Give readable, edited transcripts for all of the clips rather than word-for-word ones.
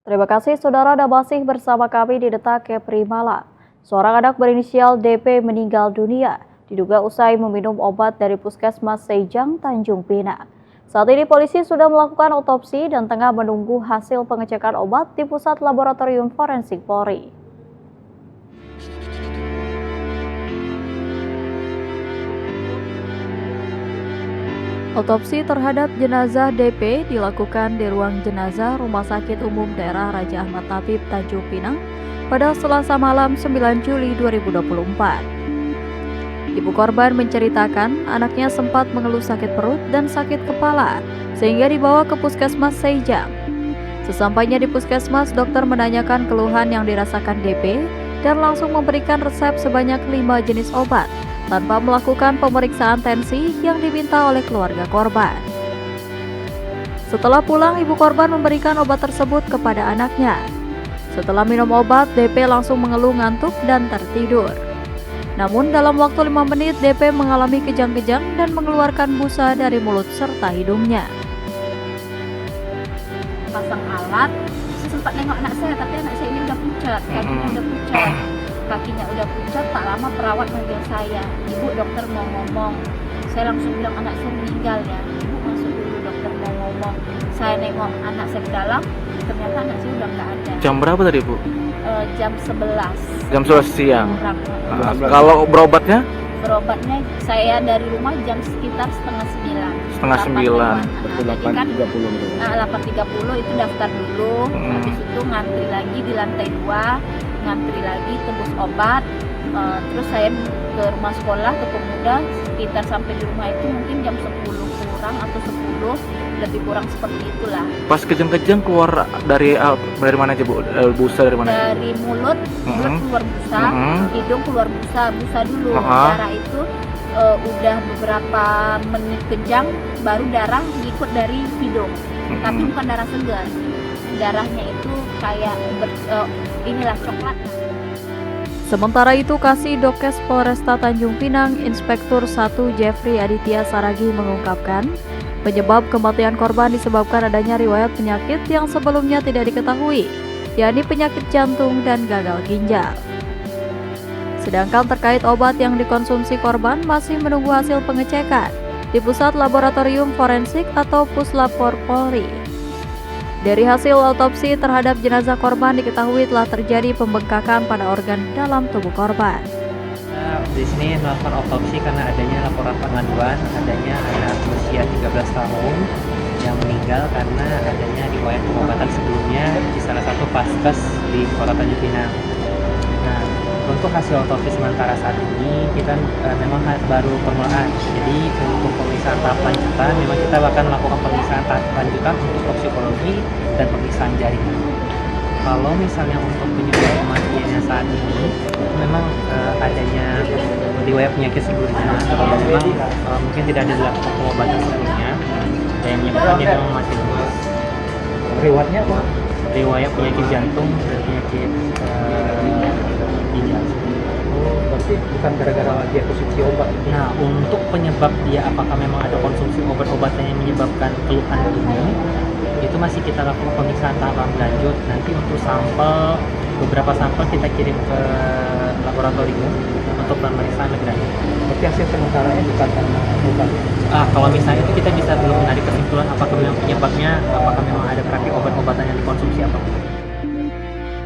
Terima kasih saudara Anda masih bersama kami di Detak Kepri Malam. Seorang anak berinisial DP meninggal dunia diduga usai meminum obat dari Puskesmas Sejang, Tanjung Pinang. Saat ini polisi sudah melakukan otopsi dan tengah menunggu hasil pengecekan obat di Pusat Laboratorium Forensik Polri. Otopsi terhadap jenazah DP dilakukan di ruang jenazah Rumah Sakit Umum Daerah Raja Ahmad Tabib Tanjung Pinang pada Selasa malam 9 Juli 2024. Ibu korban menceritakan anaknya sempat mengeluh sakit perut dan sakit kepala sehingga dibawa ke Puskesmas Sejang. Sesampainya di Puskesmas, dokter menanyakan keluhan yang dirasakan DP dan langsung memberikan resep sebanyak 5 jenis obat tanpa melakukan pemeriksaan tensi yang diminta oleh keluarga korban. Setelah pulang, ibu korban memberikan obat tersebut kepada anaknya. Setelah minum obat, DP langsung mengeluh ngantuk dan tertidur. Namun dalam waktu 5 menit, DP mengalami kejang-kejang dan mengeluarkan busa dari mulut serta hidungnya. Pasang alat, saya sempat nengok anak saya, tapi anak saya ini udah pucat, kakinya udah pucat. Kakinya udah pucat, tak lama perawat manggil saya, "Ibu, dokter mau ngomong." Saya langsung bilang, "Anak saya meninggal ya." "Ibu masuk dulu, dokter mau ngomong." Saya nengok anak saya ke dalam, ternyata anak saya udah nggak ada. Jam berapa tadi, Bu? Jam 11. Jam 11 siang. Kurang. Kalau berobatnya? Berobatnya saya dari rumah jam sekitar setengah 9. Setengah 9. Betul, 8.30. Nah, 8.30 itu daftar dulu, habis itu ngantri lagi di lantai 2, ngantri lagi tebus obat. Terus saya ke rumah sekolah, ke pemuda, sekitar sampai di rumah itu mungkin jam 10 kurang atau 10, lebih kurang seperti itulah. Pas kejang-kejang keluar dari mana aja, Bu? Busa dari mana? Dari mulut keluar busa, hidung keluar busa dulu. Darah itu udah beberapa menit kejang, baru darah ngikut dari hidung. Tapi bukan darah segar. Darahnya itu kayak inilah coklat. Sementara itu, Kasih Dokes Polresta Tanjung Pinang, Inspektur 1 Jeffrey Aditya Saragi mengungkapkan, penyebab kematian korban disebabkan adanya riwayat penyakit yang sebelumnya tidak diketahui, yakni penyakit jantung dan gagal ginjal. Sedangkan terkait obat yang dikonsumsi korban masih menunggu hasil pengecekan di Pusat Laboratorium Forensik atau Puslapor Polri. Dari hasil otopsi terhadap jenazah korban diketahui telah terjadi pembengkakan pada organ dalam tubuh korban. Di sini melakukan otopsi karena adanya laporan pengaduan adanya anak berusia 13 tahun yang meninggal karena adanya riwayat pengobatan sebelumnya di salah satu vaskes di Kota Tanjung Pinang. Nah, untuk hasil otopsi sementara saat ini kita memang baru permulaan. Jadi untuk pemeriksaan tahap lanjutan memang kita akan melakukan pemeriksaan tahap lanjutan untuk toksikologi dan pemeriksaan jaringan. Kalau misalnya untuk penyebab kematiannya saat ini memang adanya riwayat penyakit sebelumnya, kalau memang mungkin tidak ada dilakukan pengobatan sebelumnya yang menyebabkan dia memang mati dulu. Riwayatnya apa? Riwayat penyakit jantung dan penyakit ginjal. Oh, berarti bukan gara-gara dia konsumsi obat. Nah, untuk penyebab dia apakah memang ada konsumsi obat-obatan yang menyebabkan keluhan ini, itu masih kita lakukan pemeriksaan tahap lanjut. Nanti untuk sampel, beberapa sampel kita kirim ke laboratorium untuk pemeriksaan lebih lanjut. Berarti hasil sementaranya bukan karena obat. Kalau misalnya itu kita bisa belum menarik kesimpulan apakah memang penyebabnya, apakah memang ada praktik obat-obatan yang dikonsumsi apa.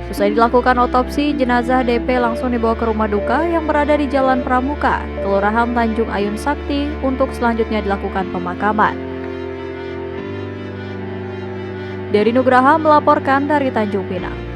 Usai dilakukan otopsi, jenazah DP langsung dibawa ke rumah duka yang berada di Jalan Pramuka, Kelurahan Tanjung Ayun Sakti untuk selanjutnya dilakukan pemakaman. Dari Nugraha melaporkan dari Tanjung Pinang.